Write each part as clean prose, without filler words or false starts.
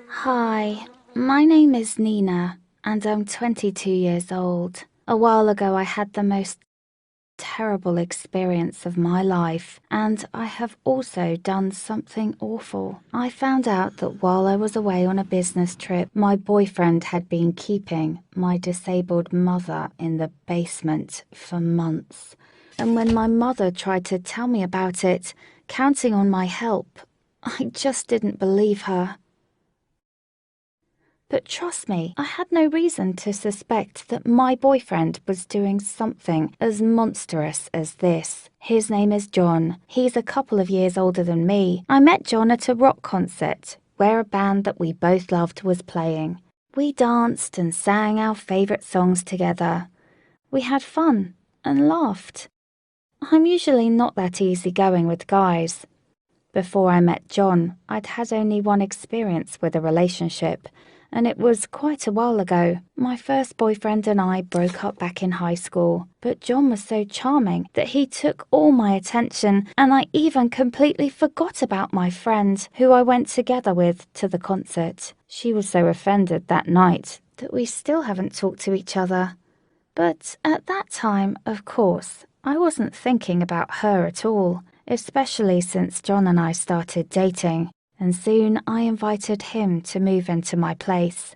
Hi, my name is Nina, and I'm 22 years old. A while ago, I had the most terrible experience of my life, and I have also done something awful. I found out that while I was away on a business trip, my boyfriend had been keeping my disabled mother in the basement for months. And when my mother tried to tell me about it, counting on my help, I just didn't believe her. But trust me, I had no reason to suspect that my boyfriend was doing something as monstrous as this. His name is John. He's a couple of years older than me. I met John at a rock concert, where a band that we both loved was playing. We danced and sang our favourite songs together. We had fun and laughed. I'm usually not that easygoing with guys. Before I met John, I'd had only one experience with a relationship, and it was quite a while ago. My first boyfriend and I broke up back in high school, but John was so charming that he took all my attention, and I even completely forgot about my friend, who I went together with to the concert. She was so offended that night that we still haven't talked to each other. But at that time, of course, I wasn't thinking about her at all, especially since John and I started dating, and soon I invited him to move into my place.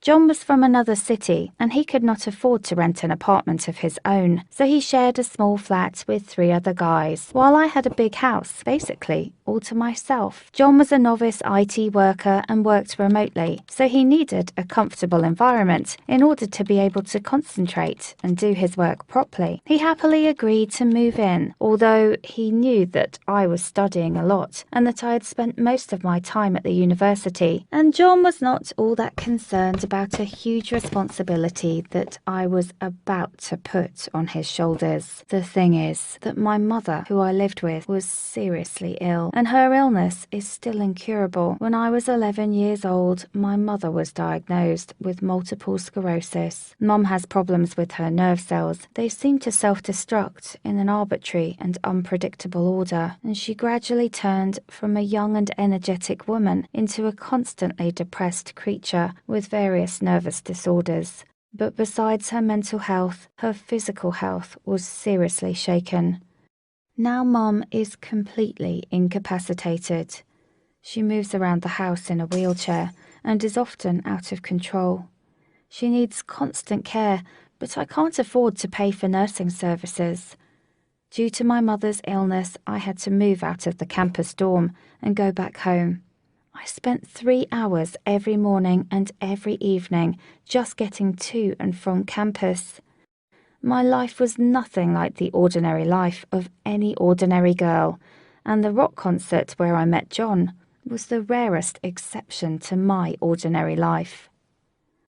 John was from another city, and he could not afford to rent an apartment of his own, so he shared a small flat with 3 other guys, while I had a big house, basically, all to myself. John was a novice IT worker and worked remotely, so he needed a comfortable environment in order to be able to concentrate and do his work properly. He happily agreed to move in, although he knew that I was studying a lot and that I had spent most of my time at the university, and John was not all that concerned about a huge responsibility that I was about to put on his shoulders. The thing is that my mother, who I lived with, was seriously ill, and her illness is still incurable. When I was 11 years old, my mother was diagnosed with multiple sclerosis. Mum has problems with her nerve cells. They seem to self-destruct in an arbitrary and unpredictable order, and she gradually turned from a young and energetic woman into a constantly depressed creature with various nervous disorders. But besides her mental health, her physical health was seriously shaken. Now Mum is completely incapacitated. She moves around the house in a wheelchair and is often out of control. She needs constant care, but I can't afford to pay for nursing services. Due to my mother's illness, I had to move out of the campus dorm and go back home. I spent 3 hours every morning and every evening just getting to and from campus. My life was nothing like the ordinary life of any ordinary girl, and the rock concert where I met John was the rarest exception to my ordinary life.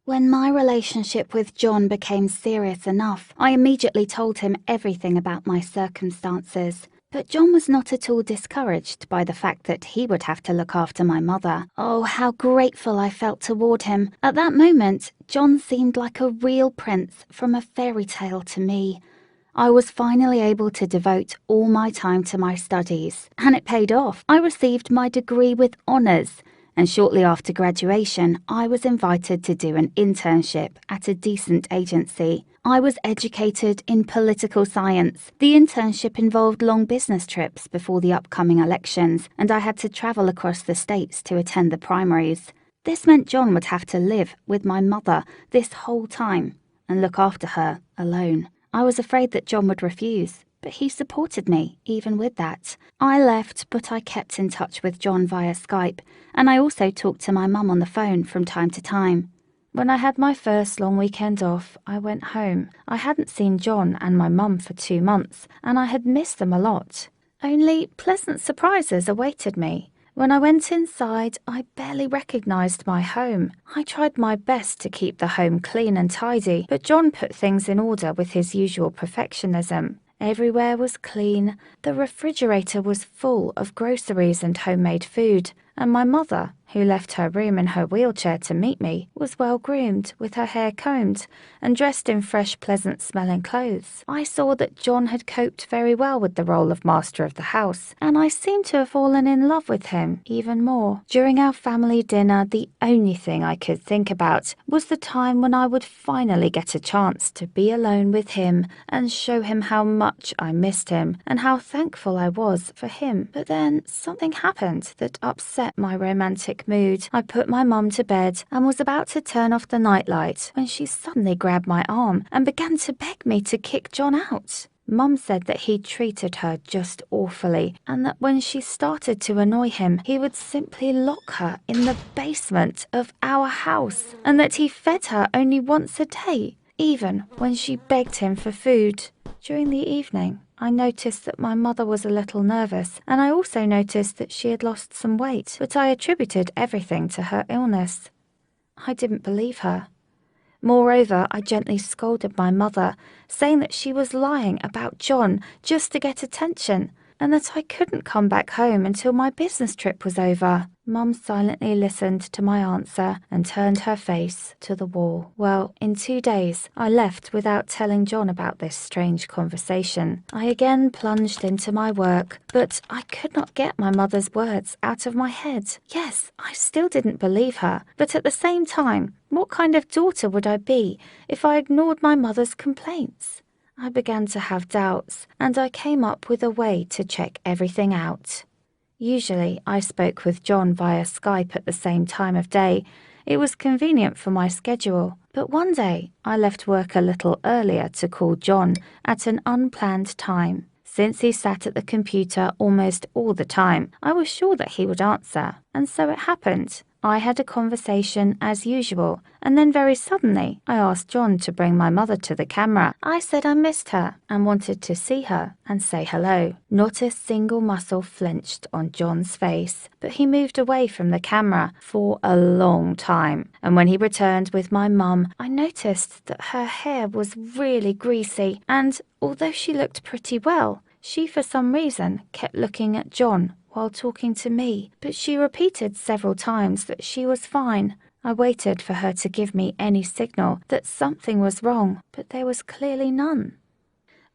When my relationship with John became serious enough, I immediately told him everything about my circumstances. But John was not at all discouraged by the fact that he would have to look after my mother. Oh, how grateful I felt toward him. At that moment, John seemed like a real prince from a fairy tale to me. I was finally able to devote all my time to my studies, and it paid off. I received my degree with honours, and shortly after graduation, I was invited to do an internship at a decent agency. I was educated in political science. The internship involved long business trips before the upcoming elections, and I had to travel across the states to attend the primaries. This meant John would have to live with my mother this whole time and look after her alone. I was afraid that John would refuse, but he supported me, even with that. I left, but I kept in touch with John via Skype, and I also talked to my mum on the phone from time to time. When I had my first long weekend off, I went home. I hadn't seen John and my mum for 2 months, and I had missed them a lot. Only pleasant surprises awaited me. When I went inside, I barely recognised my home. I tried my best to keep the home clean and tidy, but John put things in order with his usual perfectionism. Everywhere was clean, the refrigerator was full of groceries and homemade food, and my mother, who left her room in her wheelchair to meet me, was well groomed, with her hair combed, and dressed in fresh, pleasant-smelling clothes. I saw that John had coped very well with the role of master of the house, and I seemed to have fallen in love with him even more. During our family dinner, the only thing I could think about was the time when I would finally get a chance to be alone with him and show him how much I missed him and how thankful I was for him. But then something happened that upset my romantic mood. I put my mum to bed and was about to turn off the nightlight when she suddenly grabbed my arm and began to beg me to kick John out. Mum said that he treated her just awfully and that when she started to annoy him, he would simply lock her in the basement of our house and that he fed her only once a day, even when she begged him for food. During the evening, I noticed that my mother was a little nervous, and I also noticed that she had lost some weight, but I attributed everything to her illness. I didn't believe her. Moreover, I gently scolded my mother, saying that she was lying about John just to get attention, and that I couldn't come back home until my business trip was over. Mum silently listened to my answer and turned her face to the wall. Well, in 2 days, I left without telling John about this strange conversation. I again plunged into my work, but I could not get my mother's words out of my head. Yes, I still didn't believe her, but at the same time, what kind of daughter would I be if I ignored my mother's complaints? I began to have doubts, and I came up with a way to check everything out. Usually, I spoke with John via Skype at the same time of day. It was convenient for my schedule. But one day, I left work a little earlier to call John at an unplanned time. Since he sat at the computer almost all the time, I was sure that he would answer, and so it happened. I had a conversation as usual, and then very suddenly I asked John to bring my mother to the camera. I said I missed her and wanted to see her and say hello. Not a single muscle flinched on John's face, but he moved away from the camera for a long time. And when he returned with my mum, I noticed that her hair was really greasy, and although she looked pretty well, she for some reason kept looking at John while talking to me, but she repeated several times that she was fine. I waited for her to give me any signal that something was wrong, but there was clearly none.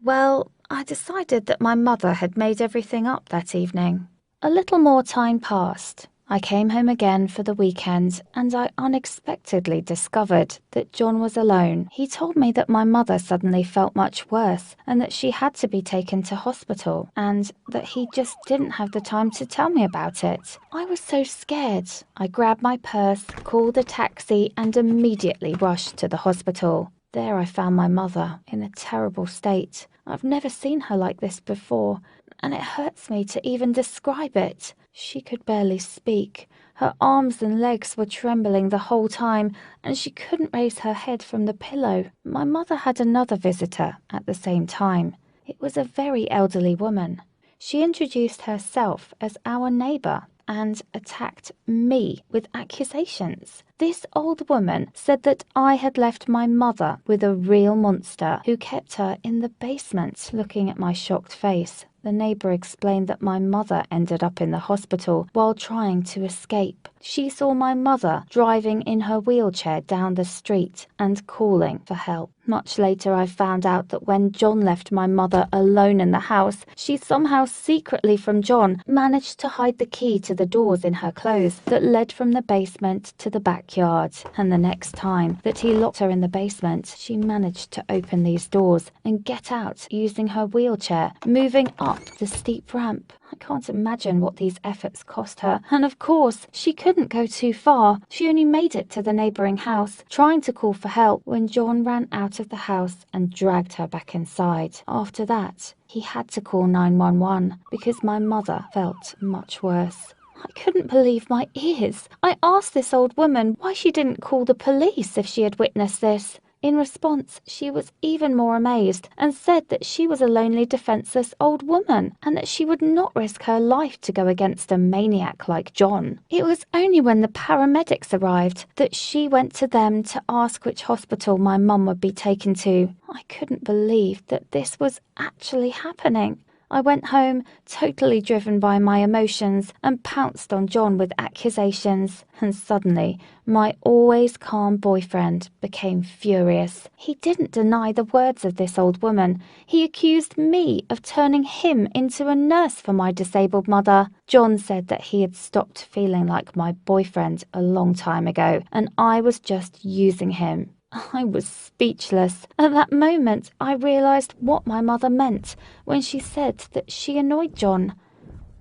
Well, I decided that my mother had made everything up that evening. A little more time passed. I came home again for the weekend, and I unexpectedly discovered that John was alone. He told me that my mother suddenly felt much worse and that she had to be taken to hospital, and that he just didn't have the time to tell me about it. I was so scared. I grabbed my purse, called a taxi, and immediately rushed to the hospital. There I found my mother in a terrible state. I've never seen her like this before, and it hurts me to even describe it. She could barely speak. Her arms and legs were trembling the whole time, and she couldn't raise her head from the pillow. My mother had another visitor at the same time. It was a very elderly woman. She introduced herself as our neighbour and attacked me with accusations. This old woman said that I had left my mother with a real monster who kept her in the basement. Looking at my shocked face, the neighbour explained that my mother ended up in the hospital while trying to escape. She saw my mother driving in her wheelchair down the street and calling for help. Much later, I found out that when John left my mother alone in the house, she somehow secretly from John managed to hide the key to the doors in her clothes that led from the basement to the backyard. And the next time that he locked her in the basement, she managed to open these doors and get out using her wheelchair, moving up the steep ramp. I can't imagine what these efforts cost her. And of course, she couldn't go too far. She only made it to the neighbouring house, trying to call for help, when John ran out of the house and dragged her back inside. After that, he had to call 911 because my mother felt much worse. I couldn't believe my ears. I asked this old woman why she didn't call the police if she had witnessed this. In response, she was even more amazed and said that she was a lonely, defenseless old woman and that she would not risk her life to go against a maniac like John. It was only when the paramedics arrived that she went to them to ask which hospital my mum would be taken to. I couldn't believe that this was actually happening. I went home, totally driven by my emotions, and pounced on John with accusations. And suddenly, my always calm boyfriend became furious. He didn't deny the words of this old woman. He accused me of turning him into a nurse for my disabled mother. John said that he had stopped feeling like my boyfriend a long time ago, and I was just using him. I was speechless. At that moment, I realized what my mother meant when she said that she annoyed John.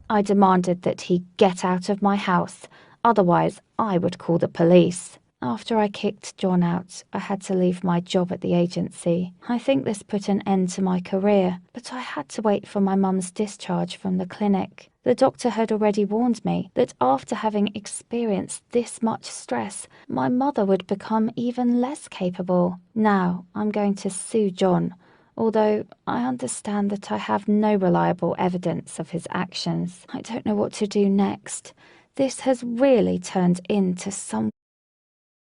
I demanded that he get out of my house, otherwise I would call the police. After I kicked John out, I had to leave my job at the agency. I think this put an end to my career, but I had to wait for my mum's discharge from the clinic. The doctor had already warned me that after having experienced this much stress, my mother would become even less capable. Now I'm going to sue John, although I understand that I have no reliable evidence of his actions. I don't know what to do next. This has really turned into some